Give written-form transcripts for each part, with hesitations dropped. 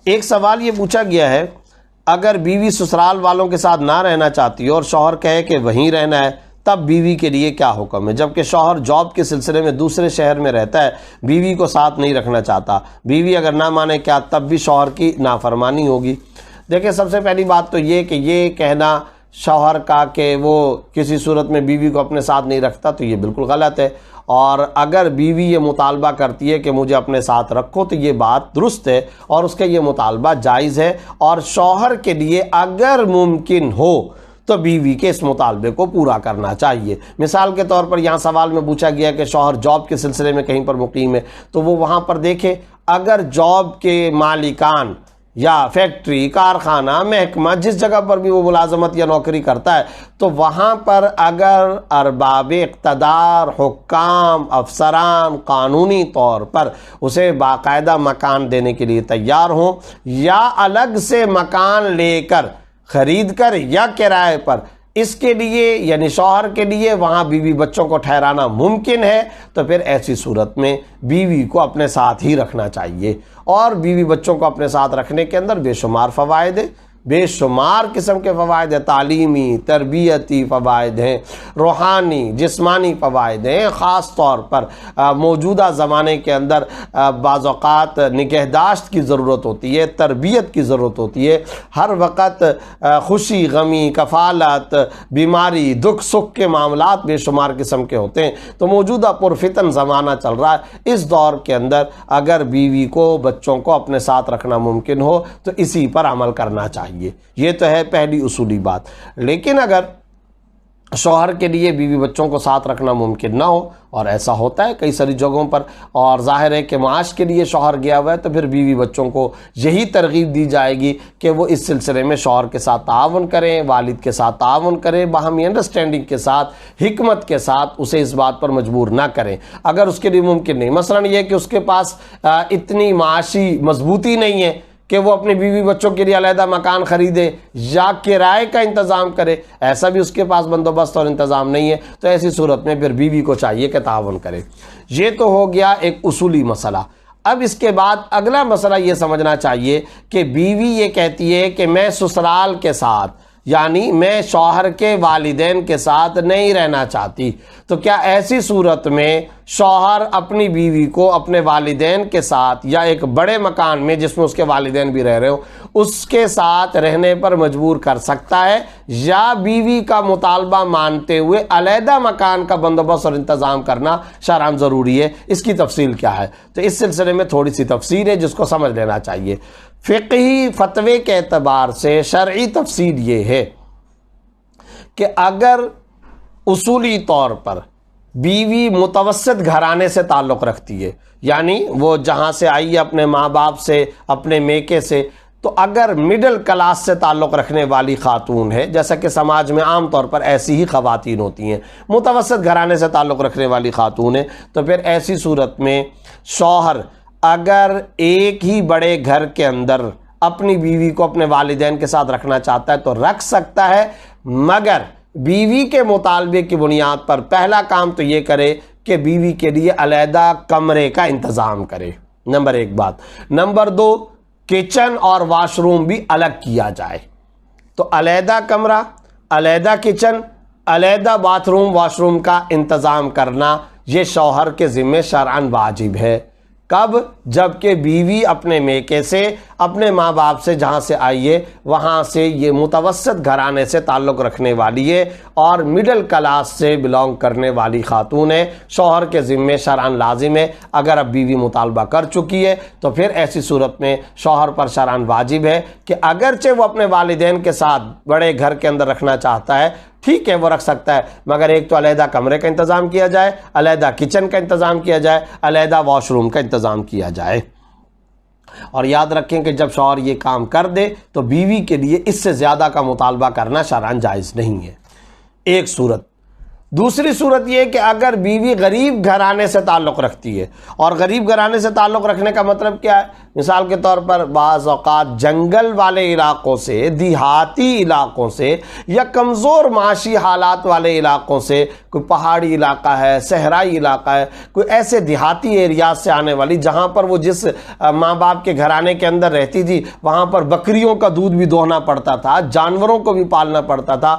ایک سوال یہ پوچھا گیا ہے، اگر بیوی سسرال والوں کے ساتھ نہ رہنا چاہتی اور شوہر کہے کہ وہیں رہنا ہے، تب بیوی کے لیے کیا حکم ہے؟ جبکہ شوہر جاب کے سلسلے میں دوسرے شہر میں رہتا ہے، بیوی کو ساتھ نہیں رکھنا چاہتا، بیوی اگر نہ مانے کیا تب بھی شوہر کی نافرمانی ہوگی؟ دیکھیں، سب سے پہلی بات تو یہ کہ یہ کہنا شوہر کا کہ وہ کسی صورت میں بیوی کو اپنے ساتھ نہیں رکھتا تو یہ بالکل غلط ہے، اور اگر بیوی یہ مطالبہ کرتی ہے کہ مجھے اپنے ساتھ رکھو تو یہ بات درست ہے اور اس کا یہ مطالبہ جائز ہے، اور شوہر کے لیے اگر ممکن ہو تو بیوی کے اس مطالبے کو پورا کرنا چاہیے۔ مثال کے طور پر یہاں سوال میں پوچھا گیا کہ شوہر جاب کے سلسلے میں کہیں پر مقیم ہے، تو وہ وہاں پر دیکھے اگر جاب کے مالکان یا فیکٹری، کارخانہ، محکمہ، جس جگہ پر بھی وہ ملازمت یا نوکری کرتا ہے، تو وہاں پر اگر ارباب اقتدار، حکام، افسران قانونی طور پر اسے باقاعدہ مکان دینے کے لیے تیار ہوں، یا الگ سے مکان لے کر، خرید کر یا کرائے پر اس کے لیے یعنی شوہر کے لیے وہاں بیوی بچوں کو ٹھہرانا ممکن ہے، تو پھر ایسی صورت میں بیوی کو اپنے ساتھ ہی رکھنا چاہیے، اور بیوی بچوں کو اپنے ساتھ رکھنے کے اندر بے شمار فوائد ہیں، بے شمار قسم کے فوائد ہیں، تعلیمی، تربیتی فوائد ہیں، روحانی، جسمانی فوائد ہیں۔ خاص طور پر موجودہ زمانے کے اندر بعض اوقات نگہداشت کی ضرورت ہوتی ہے، تربیت کی ضرورت ہوتی ہے، ہر وقت خوشی، غمی، کفالت، بیماری، دکھ سکھ کے معاملات بے شمار قسم کے ہوتے ہیں۔ تو موجودہ پرفتن زمانہ چل رہا ہے، اس دور کے اندر اگر بیوی کو، بچوں کو اپنے ساتھ رکھنا ممکن ہو تو اسی پر عمل کرنا چاہیے۔ یہ تو ہے پہلی اصولی بات۔ لیکن اگر شوہر کے لیے بیوی بچوں کو ساتھ رکھنا ممکن نہ ہو، اور ایسا ہوتا ہے کئی ساری جگہوں پر، اور ظاہر ہے کہ معاش کے لیے شوہر گیا ہوا ہے، تو پھر بیوی بچوں کو یہی ترغیب دی جائے گی کہ وہ اس سلسلے میں شوہر کے ساتھ تعاون کریں، والد کے ساتھ تعاون کریں، باہمی انڈرسٹینڈنگ کے ساتھ، حکمت کے ساتھ، اسے اس بات پر مجبور نہ کریں اگر اس کے لیے ممکن نہیں۔ مثلا یہ کہ اس کے پاس اتنی معاشی مضبوطی نہیں ہے کہ وہ اپنے بیوی بچوں کے لیے علیحدہ مکان خریدے یا کرائے کا انتظام کرے، ایسا بھی اس کے پاس بندوبست اور انتظام نہیں ہے، تو ایسی صورت میں پھر بیوی کو چاہیے کہ تعاون کرے۔ یہ تو ہو گیا ایک اصولی مسئلہ۔ اب اس کے بعد اگلا مسئلہ یہ سمجھنا چاہیے کہ بیوی یہ کہتی ہے کہ میں سسرال کے ساتھ، یعنی میں شوہر کے والدین کے ساتھ نہیں رہنا چاہتی، تو کیا ایسی صورت میں شوہر اپنی بیوی کو اپنے والدین کے ساتھ یا ایک بڑے مکان میں جس میں اس کے والدین بھی رہ رہے ہوں اس کے ساتھ رہنے پر مجبور کر سکتا ہے، یا بیوی کا مطالبہ مانتے ہوئے علیحدہ مکان کا بندوبست اور انتظام کرنا شرعاً ضروری ہے؟ اس کی تفصیل کیا ہے؟ تو اس سلسلے میں تھوڑی سی تفصیل ہے جس کو سمجھ لینا چاہیے۔ فقہی فتوے کے اعتبار سے شرعی تفصیل یہ ہے کہ اگر اصولی طور پر بیوی متوسط گھرانے سے تعلق رکھتی ہے، یعنی وہ جہاں سے آئی ہے اپنے ماں باپ سے، اپنے میکے سے، تو اگر مڈل کلاس سے تعلق رکھنے والی خاتون ہے، جیسا کہ سماج میں عام طور پر ایسی ہی خواتین ہوتی ہیں، متوسط گھرانے سے تعلق رکھنے والی خاتون ہے، تو پھر ایسی صورت میں شوہر اگر ایک ہی بڑے گھر کے اندر اپنی بیوی کو اپنے والدین کے ساتھ رکھنا چاہتا ہے تو رکھ سکتا ہے، مگر بیوی کے مطالبے کی بنیاد پر پہلا کام تو یہ کرے کہ بیوی کے لیے علیحدہ کمرے کا انتظام کرے، نمبر ایک بات۔ نمبر دو، کچن اور واش روم بھی الگ کیا جائے، تو علیحدہ کمرہ، علیحدہ کچن، علیحدہ باتھ روم، واش روم کا انتظام کرنا یہ شوہر کے ذمہ شرعاً واجب ہے۔ کب؟ جبکہ بیوی اپنے میکے سے، اپنے ماں باپ سے جہاں سے آئی ہے وہاں سے یہ متوسط گھرانے سے تعلق رکھنے والی ہے اور مڈل کلاس سے بلانگ کرنے والی خاتون ہے، شوہر کے ذمہ شرعاً لازم ہے۔ اگر اب بیوی مطالبہ کر چکی ہے تو پھر ایسی صورت میں شوہر پر شرعاً واجب ہے کہ اگرچہ وہ اپنے والدین کے ساتھ بڑے گھر کے اندر رکھنا چاہتا ہے، ٹھیک ہے وہ رکھ سکتا ہے، مگر ایک تو علیحدہ کمرے کا انتظام کیا جائے، علیحدہ کچن کا انتظام کیا جائے، علیحدہ واش روم کا انتظام کیا جائے۔ اور یاد رکھیں کہ جب شوہر یہ کام کر دے تو بیوی کے لیے اس سے زیادہ کا مطالبہ کرنا شرعاً جائز نہیں ہے، ایک صورت۔ دوسری صورت یہ کہ اگر بیوی غریب گھرانے سے تعلق رکھتی ہے، اور غریب گھرانے سے تعلق رکھنے کا مطلب کیا ہے؟ مثال کے طور پر بعض اوقات جنگل والے علاقوں سے، دیہاتی علاقوں سے، یا کمزور معاشی حالات والے علاقوں سے کوئی پہاڑی علاقہ ہے، صحرائی علاقہ ہے، کوئی ایسے دیہاتی ایریاز سے آنے والی جہاں پر وہ جس ماں باپ کے گھرانے کے اندر رہتی تھی وہاں پر بکریوں کا دودھ بھی دوہنا پڑتا تھا، جانوروں کو بھی پالنا پڑتا تھا،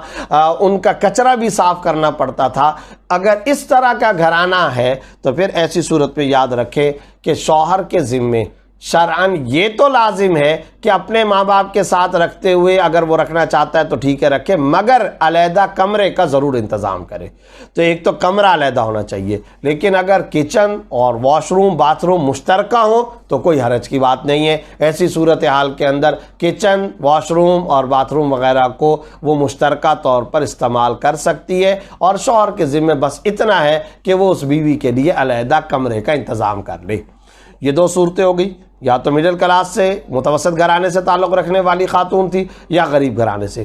ان کا کچرا بھی صاف کرنا پڑتا تھا، اگر اس طرح کا گھرانہ ہے تو پھر ایسی صورت میں یاد رکھیں کہ شوہر کے ذمے شرعاً یہ تو لازم ہے کہ اپنے ماں باپ کے ساتھ رکھتے ہوئے اگر وہ رکھنا چاہتا ہے تو ٹھیک ہے رکھے، مگر علیحدہ کمرے کا ضرور انتظام کرے۔ تو ایک تو کمرہ علیحدہ ہونا چاہیے، لیکن اگر کچن اور واش روم باتھ روم مشترکہ ہوں تو کوئی حرج کی بات نہیں ہے۔ ایسی صورتحال کے اندر کچن، واش روم اور باتھ روم وغیرہ کو وہ مشترکہ طور پر استعمال کر سکتی ہے، اور شوہر کے ذمے بس اتنا ہے کہ وہ اس بیوی کے لیے علیحدہ کمرے کا انتظام کر لے۔ یہ دو صورتیں ہو گئی، یا تو مڈل کلاس سے متوسط گھرانے سے تعلق رکھنے والی خاتون تھی یا غریب گھرانے سے۔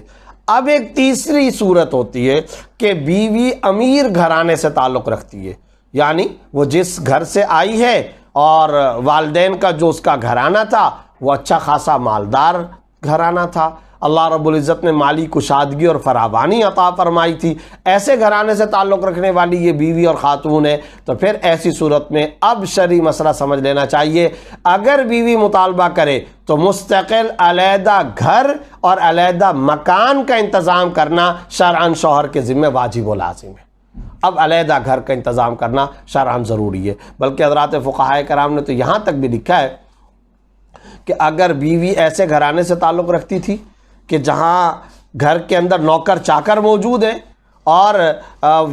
اب ایک تیسری صورت ہوتی ہے کہ بیوی امیر گھرانے سے تعلق رکھتی ہے، یعنی وہ جس گھر سے آئی ہے اور والدین کا جو اس کا گھرانہ تھا وہ اچھا خاصا مالدار گھرانہ تھا، اللہ رب العزت نے مالی کشادگی اور فراوانی عطا فرمائی تھی، ایسے گھرانے سے تعلق رکھنے والی یہ بیوی اور خاتون ہے، تو پھر ایسی صورت میں اب شرعی مسئلہ سمجھ لینا چاہیے۔ اگر بیوی مطالبہ کرے تو مستقل علیحدہ گھر اور علیحدہ مکان کا انتظام کرنا شرعاً شوہر کے ذمہ واجب و لازم ہے۔ اب علیحدہ گھر کا انتظام کرنا شرعاً ضروری ہے، بلکہ حضرات فقہائے کرام نے تو یہاں تک بھی لکھا ہے کہ اگر بیوی ایسے گھرانے سے تعلق رکھتی تھی کہ جہاں گھر کے اندر نوکر چاکر موجود ہیں، اور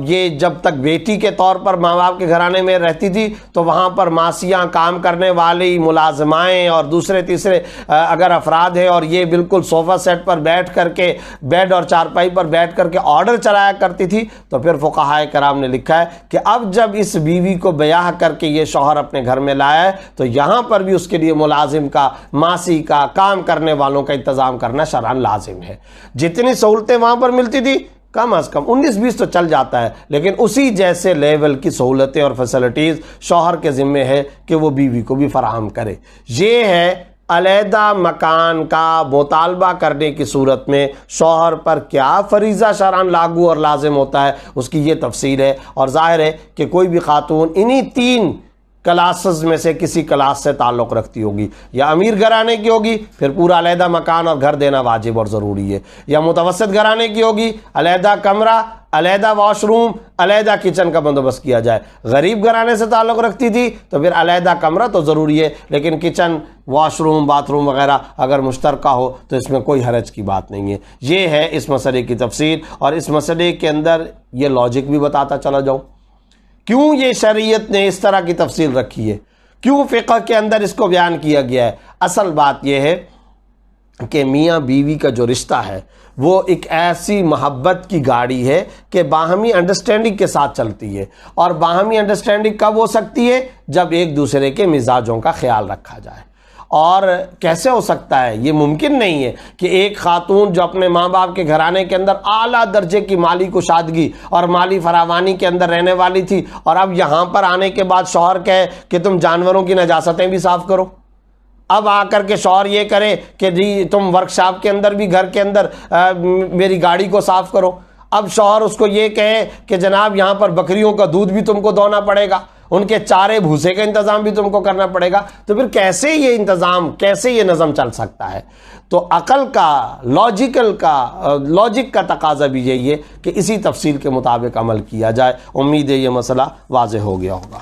یہ جب تک بیٹی کے طور پر ماں باپ کے گھرانے میں رہتی تھی تو وہاں پر ماسیاں، کام کرنے والی ملازمائیں اور دوسرے تیسرے اگر افراد ہیں، اور یہ بالکل صوفہ سیٹ پر بیٹھ کر کے، بیڈ اور چارپائی پر بیٹھ کر کے آرڈر چلایا کرتی تھی، تو پھر فقہائے کرام نے لکھا ہے کہ اب جب اس بیوی کو بیاہ کر کے یہ شوہر اپنے گھر میں لایا ہے تو یہاں پر بھی اس کے لیے ملازم کا، ماسی کا، کام کرنے والوں کا انتظام کرنا شرعاً لازم ہے۔ جتنی سہولتیں وہاں پر ملتی تھی کم از کم 19-20 تو چل جاتا ہے، لیکن اسی جیسے لیول کی سہولتیں اور فیسلٹیز شوہر کے ذمے ہے کہ وہ بیوی کو بھی فراہم کرے۔ یہ ہے علیحدہ مکان کا مطالبہ کرنے کی صورت میں شوہر پر کیا فریضہ شرعاً لاگو اور لازم ہوتا ہے، اس کی یہ تفصیل ہے۔ اور ظاہر ہے کہ کوئی بھی خاتون انہی 3 کلاسز میں سے کسی کلاس سے تعلق رکھتی ہوگی، یا امیر گھرانے کی ہوگی پھر پورا علیحدہ مکان اور گھر دینا واجب اور ضروری ہے، یا متوسط گھرانے کی ہوگی علیحدہ کمرہ، علیحدہ واش روم، علیحدہ کچن کا بندوبست کیا جائے۔ غریب گھرانے سے تعلق رکھتی تھی تو پھر علیحدہ کمرہ تو ضروری ہے، لیکن kitchen, wash room, bath room وغیرہ اگر مشترکہ ہو تو اس میں کوئی حرج کی بات نہیں ہے۔ یہ ہے اس مسئلے کی تفصیل، اور اس مسئلے کے اندر یہ لاجک بھی بتاتا چلا جاؤں کیوں یہ شریعت نے اس طرح کی تفصیل رکھی ہے، کیوں فقہ کے اندر اس کو بیان کیا گیا ہے۔ اصل بات یہ ہے کہ میاں بیوی کا جو رشتہ ہے وہ ایک ایسی محبت کی گاڑی ہے کہ باہمی انڈرسٹینڈنگ کے ساتھ چلتی ہے، اور باہمی انڈرسٹینڈنگ کب ہو سکتی ہے؟ جب ایک دوسرے کے مزاجوں کا خیال رکھا جائے۔ اور کیسے ہو سکتا ہے؟ یہ ممکن نہیں ہے کہ ایک خاتون جو اپنے ماں باپ کے گھرانے کے اندر اعلیٰ درجے کی مالی کشادگی اور مالی فراوانی کے اندر رہنے والی تھی، اور اب یہاں پر آنے کے بعد شوہر کہے کہ تم جانوروں کی نجاستیں بھی صاف کرو۔ اب آ کر کے شوہر یہ کرے کہ جی تم ورکشاپ کے اندر بھی، گھر کے اندر میری گاڑی کو صاف کرو۔ اب شوہر اس کو یہ کہے کہ جناب یہاں پر بکریوں کا دودھ بھی تم کو دونا پڑے گا، ان کے چارے بھوسے کا انتظام بھی تم کو کرنا پڑے گا، تو پھر کیسے یہ انتظام، کیسے یہ نظم چل سکتا ہے؟ تو عقل کا، لاجک کا تقاضا بھی یہی ہے کہ اسی تفصیل کے مطابق عمل کیا جائے۔ امید ہے یہ مسئلہ واضح ہو گیا ہوگا۔